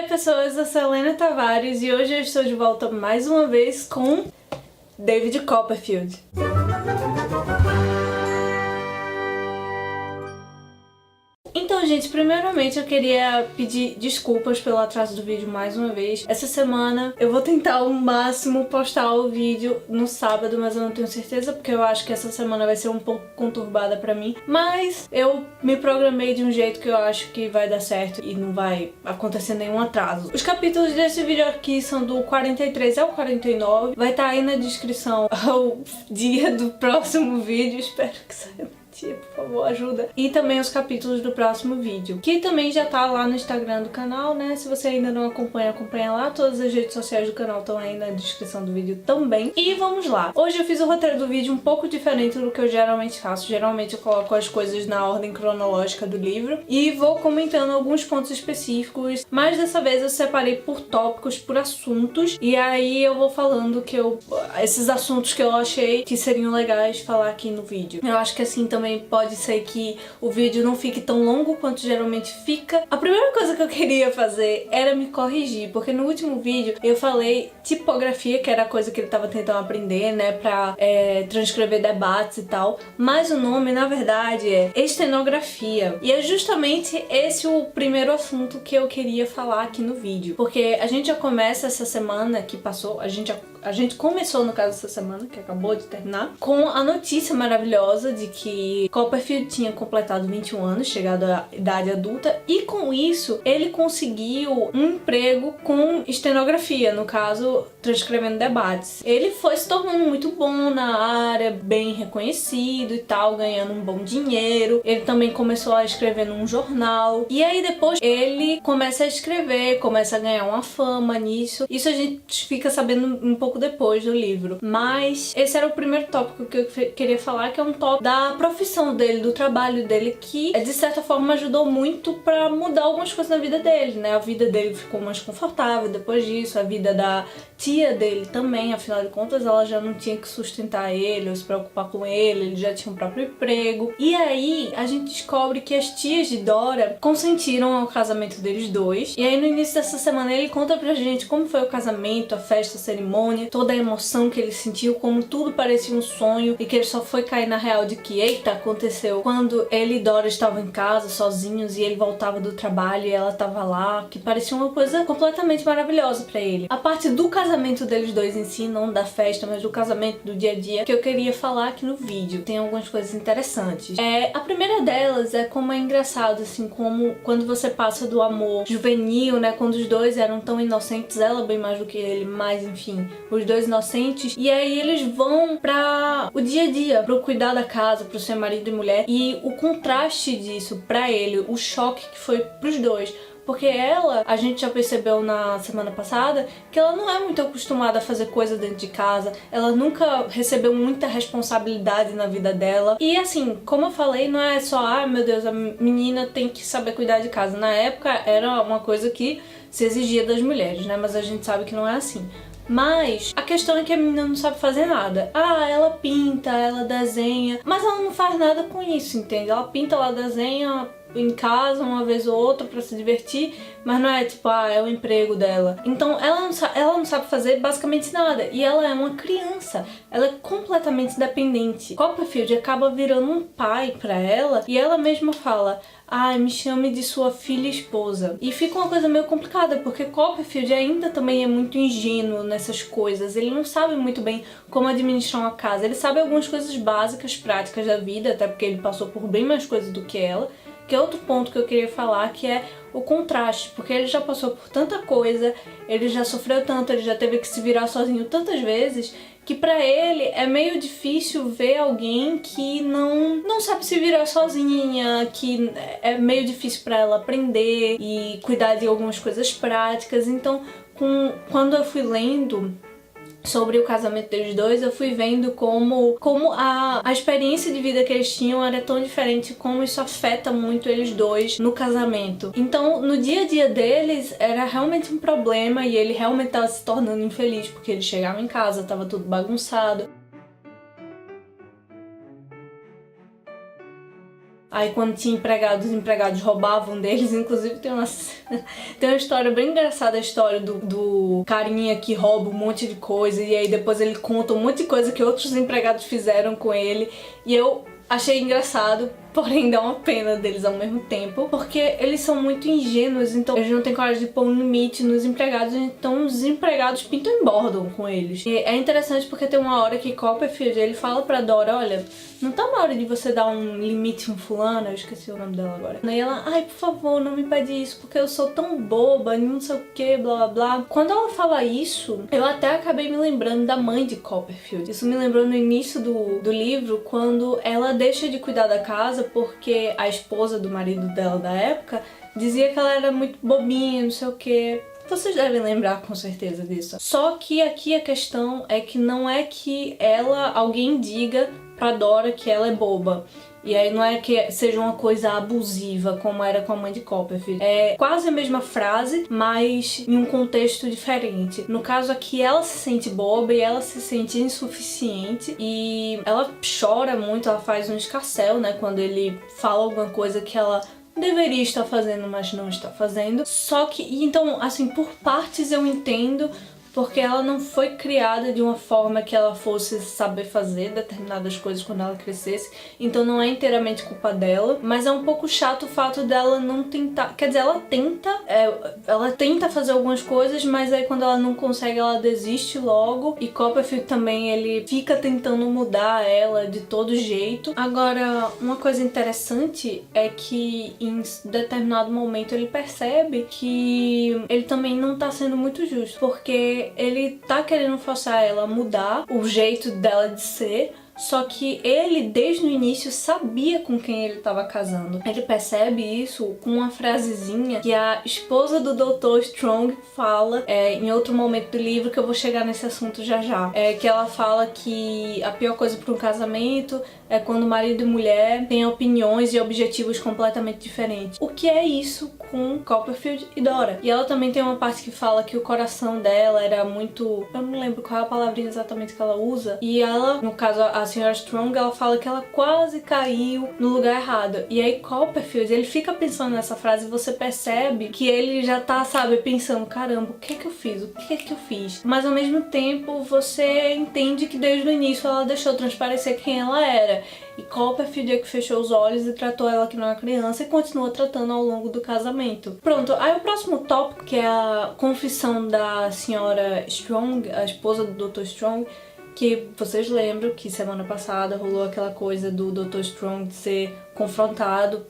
pessoas, eu sou a Helena Tavares e hoje eu estou de volta mais uma vez com David Copperfield. Então, gente, primeiramente eu queria pedir desculpas pelo atraso do vídeo mais uma vez. Essa semana eu vou tentar ao máximo postar o vídeo no sábado, mas eu não tenho certeza porque eu acho que essa semana vai ser um pouco conturbada pra mim. Mas eu me programei de um jeito que eu acho que vai dar certo e não vai acontecer nenhum atraso. Os capítulos desse vídeo aqui são do 43 ao 49. Vai estar aí na descrição o dia do próximo vídeo. Espero que saia. Por favor, ajuda. E também os capítulos do próximo vídeo, que também já tá lá no Instagram do canal, né? Se você ainda não acompanha, acompanha lá. Todas as redes sociais do canal estão aí na descrição do vídeo também. E vamos lá. Hoje eu fiz o roteiro do vídeo um pouco diferente do que eu geralmente faço. Geralmente eu coloco as coisas na ordem cronológica do livro e vou comentando alguns pontos específicos, mas dessa vez eu separei por tópicos, por assuntos, e aí eu vou falando esses assuntos que eu achei que seriam legais falar aqui no vídeo. Eu acho que assim também pode ser que o vídeo não fique tão longo quanto geralmente fica. A primeira coisa que eu queria fazer era me corrigir, porque no último vídeo eu falei tipografia, que era a coisa que ele tava tentando aprender, né, pra transcrever debates e tal, mas o nome, na verdade, é estenografia. E é justamente esse o primeiro assunto que eu queria falar aqui no vídeo, porque a gente já começa essa semana que passou, a gente começou, no caso, essa semana, que acabou de terminar, com a notícia maravilhosa de que Copperfield tinha completado 21 anos, chegado à idade adulta, e com isso ele conseguiu um emprego com estenografia, no caso, transcrevendo debates. Ele foi se tornando muito bom na área, bem reconhecido e tal, ganhando um bom dinheiro. Ele também começou a escrever num jornal, e aí depois ele começa a escrever, começa a ganhar uma fama nisso. Isso a gente fica sabendo um pouco depois do livro, mas esse era o primeiro tópico que eu queria falar, que é um tópico da profissão dele, do trabalho dele, que de certa forma ajudou muito pra mudar algumas coisas na vida dele, né? A vida dele ficou mais confortável depois disso, a vida da tia dele também, afinal de contas ela já não tinha que sustentar ele ou se preocupar com ele já tinha um próprio emprego. E aí a gente descobre que as tias de Dora consentiram ao casamento deles dois, e aí no início dessa semana ele conta pra gente como foi o casamento, a festa, a cerimônia, toda a emoção que ele sentiu, como tudo parecia um sonho e que ele só foi cair na real de que, eita, aconteceu quando ele e Dora estavam em casa sozinhos e ele voltava do trabalho e ela tava lá, que parecia uma coisa completamente maravilhosa pra ele. A parte do casamento deles dois em si, não da festa, mas do casamento, do dia a dia, que eu queria falar aqui no vídeo. Tem algumas coisas interessantes. A primeira delas é como é engraçado, assim, como quando você passa do amor juvenil, né, quando os dois eram tão inocentes, ela bem mais do que ele, mas enfim, os dois inocentes, e aí eles vão pra o dia a dia, pro cuidar da casa, pro ser marido e mulher, e o contraste disso pra ele, o choque que foi pros dois. Porque ela, a gente já percebeu na semana passada, que ela não é muito acostumada a fazer coisa dentro de casa, ela nunca recebeu muita responsabilidade na vida dela. E assim, como eu falei, não é só, ah, meu Deus, a menina tem que saber cuidar de casa. Na época era uma coisa que se exigia das mulheres, né? Mas a gente sabe que não é assim. Mas a questão é que a menina não sabe fazer nada. Ah, ela pinta, ela desenha, mas ela não faz nada com isso, entende? Ela pinta, ela desenha em casa uma vez ou outra pra se divertir, mas não é tipo, ah, é o emprego dela. Então ela não sabe fazer basicamente nada, e ela é uma criança, ela é completamente dependente. Copperfield acaba virando um pai pra ela, e ela mesma fala, ai, me chame de sua filha e esposa. E fica uma coisa meio complicada, porque Copperfield ainda também é muito ingênuo nessas coisas. Ele não sabe muito bem como administrar uma casa. Ele sabe algumas coisas básicas, práticas da vida, até porque ele passou por bem mais coisas do que ela. Que é outro ponto que eu queria falar, que é o contraste, porque ele já passou por tanta coisa, ele já sofreu tanto, ele já teve que se virar sozinho tantas vezes, que pra ele é meio difícil ver alguém que não sabe se virar sozinha, que é meio difícil pra ela aprender e cuidar de algumas coisas práticas. Então, quando eu fui lendo sobre o casamento deles dois, eu fui vendo como a experiência de vida que eles tinham era tão diferente, como isso afeta muito eles dois no casamento. Então, no dia a dia deles, era realmente um problema e ele realmente estava se tornando infeliz, porque ele chegava em casa, estava tudo bagunçado. Aí quando tinha empregados, os empregados roubavam deles. Inclusive tem uma história bem engraçada, a história do carinha que rouba um monte de coisa e aí depois ele conta um monte de coisa que outros empregados fizeram com ele. E eu achei engraçado, porém dá uma pena deles ao mesmo tempo, porque eles são muito ingênuos, então eles não têm coragem de pôr um limite nos empregados, então os empregados pintam e bordam com eles. E é interessante porque tem uma hora que Copperfield, ele fala pra Dora, olha, não tá na hora de você dar um limite em fulano, eu esqueci o nome dela agora. E ela, ai, por favor, não me pede isso, porque eu sou tão boba, não sei o que, blá blá blá. Quando ela fala isso, eu até acabei me lembrando da mãe de Copperfield. Isso me lembrou no início do livro, quando ela deixa de cuidar da casa porque a esposa do marido dela da época dizia que ela era muito bobinha, não sei o que. Vocês devem lembrar com certeza disso. Só que aqui a questão é que não é que alguém diga pra Dora que ela é boba. E aí não é que seja uma coisa abusiva, como era com a mãe de Copperfield. É quase a mesma frase, mas em um contexto diferente. No caso aqui, ela se sente boba e ela se sente insuficiente. E ela chora muito, ela faz um escarcéu, né? Quando ele fala alguma coisa que ela deveria estar fazendo, mas não está fazendo. Só que, então, assim, por partes eu entendo, porque ela não foi criada de uma forma que ela fosse saber fazer determinadas coisas quando ela crescesse, então não é inteiramente culpa dela, mas é um pouco chato o fato dela não tentar, quer dizer, ela tenta fazer algumas coisas, mas aí quando ela não consegue, ela desiste logo, e Copperfield também, ele fica tentando mudar ela de todo jeito. Agora, uma coisa interessante é que em determinado momento ele percebe que ele também não tá sendo muito justo, porque ele tá querendo forçar ela a mudar o jeito dela de ser, só que ele, desde o início, sabia com quem ele estava casando. Ele percebe isso com uma frasezinha que a esposa do Dr. Strong fala em outro momento do livro, que eu vou chegar nesse assunto já já. Que ela fala que a pior coisa para um casamento é quando marido e mulher têm opiniões e objetivos completamente diferentes. O que é isso com Copperfield e Dora? E ela também tem uma parte que fala que o coração dela era muito... eu não lembro qual é a palavrinha exatamente que ela usa. E ela, no caso a senhora Strong, ela fala que ela quase caiu no lugar errado. E aí Copperfield, ele fica pensando nessa frase e você percebe que ele já tá, sabe, pensando, caramba, o que é que eu fiz? O que é que eu fiz? Mas ao mesmo tempo você entende que desde o início ela deixou transparecer quem ela era. E Copperfield é que fechou os olhos e tratou ela que não era criança e continua tratando ao longo do casamento. Pronto, aí o próximo tópico, que é a confissão da senhora Strong, a esposa do Dr. Strong, que vocês lembram que semana passada rolou aquela coisa do Dr. Strong de ser confrontado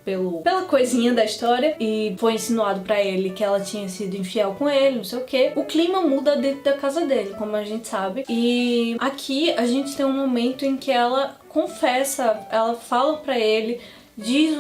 pela coisinha da história e foi insinuado pra ele que ela tinha sido infiel com ele, não sei o que. O clima muda dentro da casa dele, como a gente sabe. E aqui a gente tem um momento em que ela confessa, ela fala pra ele, diz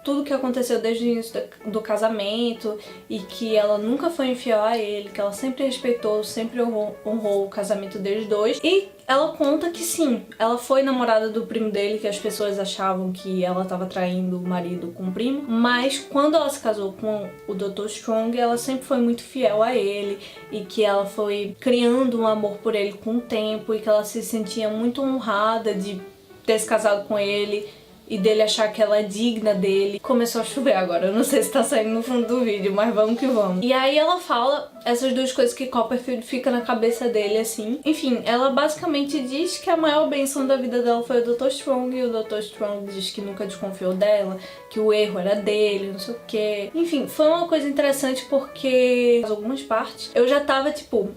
tudo que aconteceu desde o início do casamento e que ela nunca foi infiel a ele, que ela sempre respeitou, sempre honrou o casamento deles dois. E ela conta que sim, ela foi namorada do primo dele, que as pessoas achavam que ela estava traindo o marido com o primo, mas quando ela se casou com o Dr. Strong, ela sempre foi muito fiel a ele e que ela foi criando um amor por ele com o tempo e que ela se sentia muito honrada de ter se casado com ele e dele achar que ela é digna dele. Começou a chover agora, eu não sei se tá saindo no fundo do vídeo, mas vamos que vamos. E aí ela fala essas duas coisas que Copperfield fica na cabeça dele, assim. Enfim, ela basicamente diz que a maior bênção da vida dela foi o Dr. Strong, e o Dr. Strong diz que nunca desconfiou dela, que o erro era dele, não sei o que. Enfim, foi uma coisa interessante porque em algumas partes eu já tava, tipo,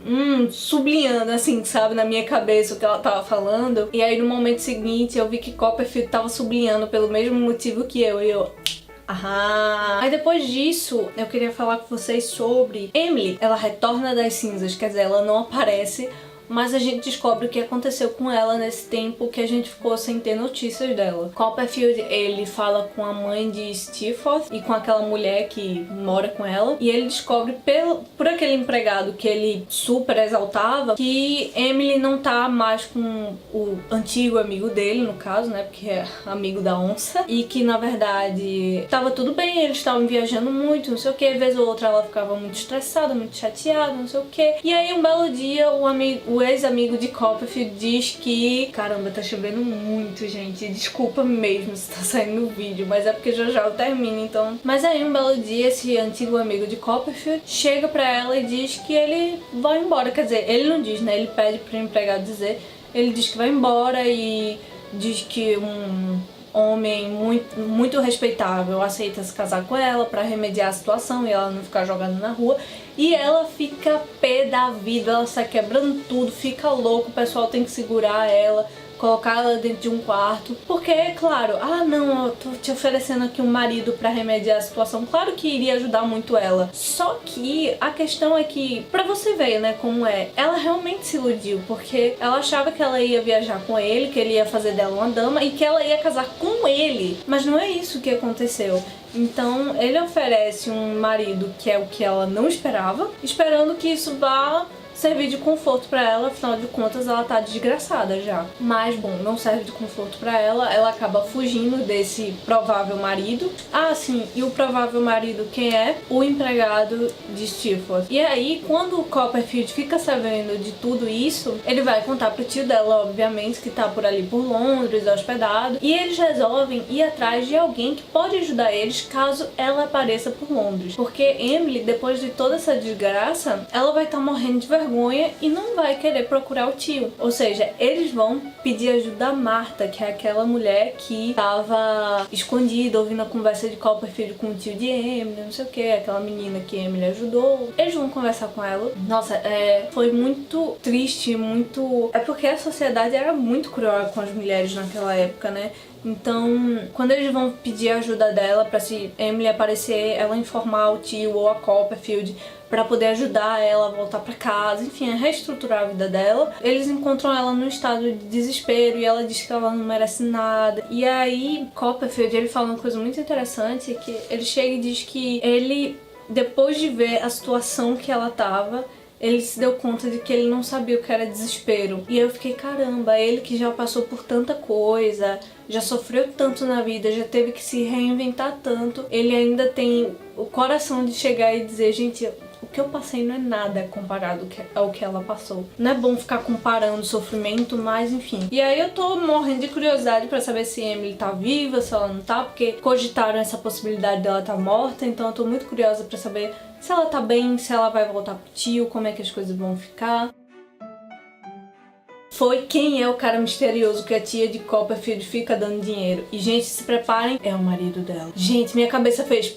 sublinhando, assim, sabe, na minha cabeça o que ela tava falando. E aí no momento seguinte eu vi que Copperfield tava sublinhando pelo mesmo motivo que eu, e eu... aham. Aí depois disso, eu queria falar com vocês sobre Emily. Ela retorna das cinzas, quer dizer, ela não aparece, mas a gente descobre o que aconteceu com ela nesse tempo que a gente ficou sem ter notícias dela. Copperfield, ele fala com a mãe de Steerforth e com aquela mulher que mora com ela, e ele descobre por aquele empregado que ele super exaltava que Emily não tá mais com o antigo amigo dele, no caso, né, porque é amigo da onça, e que na verdade tava tudo bem, eles estavam viajando muito, não sei o que, vez ou outra ela ficava muito estressada, muito chateada, não sei o que, e aí um belo dia o o ex-amigo de Copperfield diz que... Caramba, tá chovendo muito, gente. Desculpa mesmo se tá saindo no vídeo, mas é porque já já eu termino, então... Mas aí, um belo dia, esse antigo amigo de Copperfield chega pra ela e diz que ele vai embora. Quer dizer, ele não diz, né? Ele pede pro empregado dizer. Ele diz que vai embora e diz que um homem muito respeitável aceita se casar com ela pra remediar a situação e ela não ficar jogando na rua. E ela fica pé da vida, ela sai quebrando tudo, fica louca, o pessoal tem que segurar ela, colocar ela dentro de um quarto, porque, claro, não, eu tô te oferecendo aqui um marido pra remediar a situação, claro que iria ajudar muito ela. Só que a questão é que, pra você ver, né, como é, ela realmente se iludiu, porque ela achava que ela ia viajar com ele, que ele ia fazer dela uma dama e que ela ia casar com ele, mas não é isso que aconteceu. Então ele oferece um marido que é o que ela não esperava, esperando que isso vá servir de conforto pra ela, afinal de contas ela tá desgraçada já. Mas, bom, não serve de conforto pra ela, ela acaba fugindo desse provável marido. Ah, sim, e o provável marido quem é? O empregado de Steerforth. E aí, quando o Copperfield fica sabendo de tudo isso, ele vai contar pro tio dela, obviamente, que tá por ali por Londres, hospedado, e eles resolvem ir atrás de alguém que pode ajudar eles caso ela apareça por Londres. Porque Emily, depois de toda essa desgraça, ela vai estar morrendo de vergonha e não vai querer procurar o tio. Ou seja, eles vão pedir ajuda a Marta, que é aquela mulher que tava escondida ouvindo a conversa de Copperfield com o tio de Emily, não sei o que, aquela menina que Emily ajudou. Eles vão conversar com ela. Nossa, foi muito triste, muito... É porque a sociedade era muito cruel com as mulheres naquela época, né? Então, quando eles vão pedir a ajuda dela pra se Emily aparecer, ela informar o tio ou a Copperfield pra poder ajudar ela a voltar pra casa, enfim, a reestruturar a vida dela. Eles encontram ela num estado de desespero e ela diz que ela não merece nada. E aí, Copperfield, ele fala uma coisa muito interessante, que ele chega e diz que ele, depois de ver a situação que ela tava, ele se deu conta de que ele não sabia o que era desespero. E eu fiquei, caramba, ele que já passou por tanta coisa, já sofreu tanto na vida, já teve que se reinventar tanto, ele ainda tem o coração de chegar e dizer, gente, o que eu passei não é nada comparado ao que ela passou. Não é bom ficar comparando sofrimento, mas enfim. E aí eu tô morrendo de curiosidade pra saber se Emily tá viva, se ela não tá, porque cogitaram essa possibilidade dela estar morta, então eu tô muito curiosa pra saber se ela tá bem, se ela vai voltar pro tio, como é que as coisas vão ficar. Foi quem é o cara misterioso que a tia de Copperfield fica dando dinheiro. E, gente, se preparem, é o marido dela. Gente, minha cabeça fez...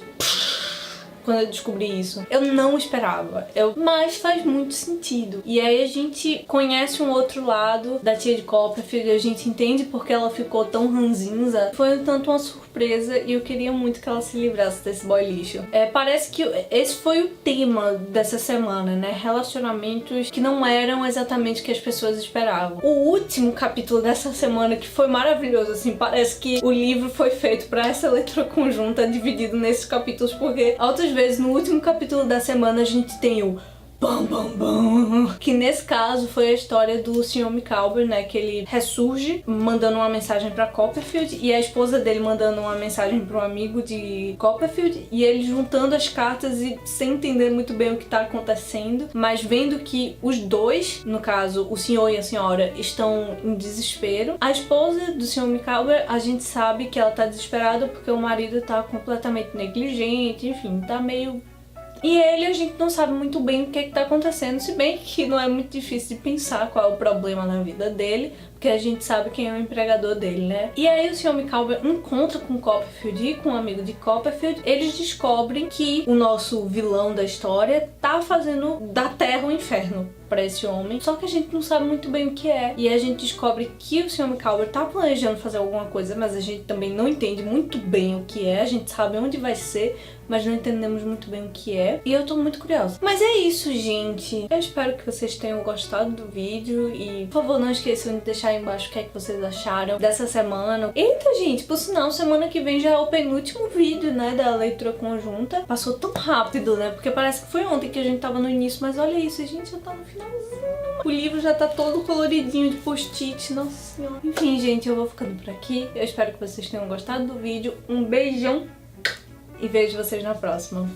quando eu descobri isso. Eu não esperava. Mas faz muito sentido. E aí a gente conhece um outro lado da tia de Copperfield, a gente entende porque ela ficou tão ranzinza. Foi um tanto uma surpresa e eu queria muito que ela se livrasse desse boy lixo. Parece que esse foi o tema dessa semana, né? Relacionamentos que não eram exatamente o que as pessoas esperavam. O último capítulo dessa semana, que foi maravilhoso, assim, parece que o livro foi feito pra essa leitura conjunta, dividido nesses capítulos, porque altas vezes no último capítulo da semana a gente tem o bam bam bam, que nesse caso foi a história do Sr. Micawber, né, que ele ressurge mandando uma mensagem pra Copperfield e a esposa dele mandando uma mensagem pro amigo de Copperfield e ele juntando as cartas e sem entender muito bem o que tá acontecendo, mas vendo que os dois, no caso o senhor e a senhora, estão em desespero. A esposa do Sr. Micawber, a gente sabe que ela tá desesperada porque o marido tá completamente negligente, enfim, tá meio... E ele, a gente não sabe muito bem o que é que tá acontecendo, se bem que não é muito difícil de pensar qual é o problema na vida dele, porque a gente sabe quem é o empregador dele, né? E aí o Sr. Micawber encontra com Copperfield e com um amigo de Copperfield, eles descobrem que o nosso vilão da história tá fazendo da terra um inferno pra esse homem, só que a gente não sabe muito bem o que é. E a gente descobre que o Sr. Micawber tá planejando fazer alguma coisa, mas a gente também não entende muito bem o que é. A gente sabe onde vai ser, mas não entendemos muito bem o que é. E eu tô muito curiosa. Mas é isso, gente. Eu espero que vocês tenham gostado do vídeo e, por favor, não esqueçam de deixar aí embaixo o que é que vocês acharam dessa semana. Eita, gente, por sinal, semana que vem já é o penúltimo vídeo, né, da leitura conjunta. Passou tão rápido, né, porque parece que foi ontem que a gente tava no início, mas olha isso, gente, já tá no finalzinho. O livro já tá todo coloridinho de post-it, nossa senhora. Enfim, gente, eu vou ficando por aqui. Eu espero que vocês tenham gostado do vídeo. Um beijão e vejo vocês na próxima.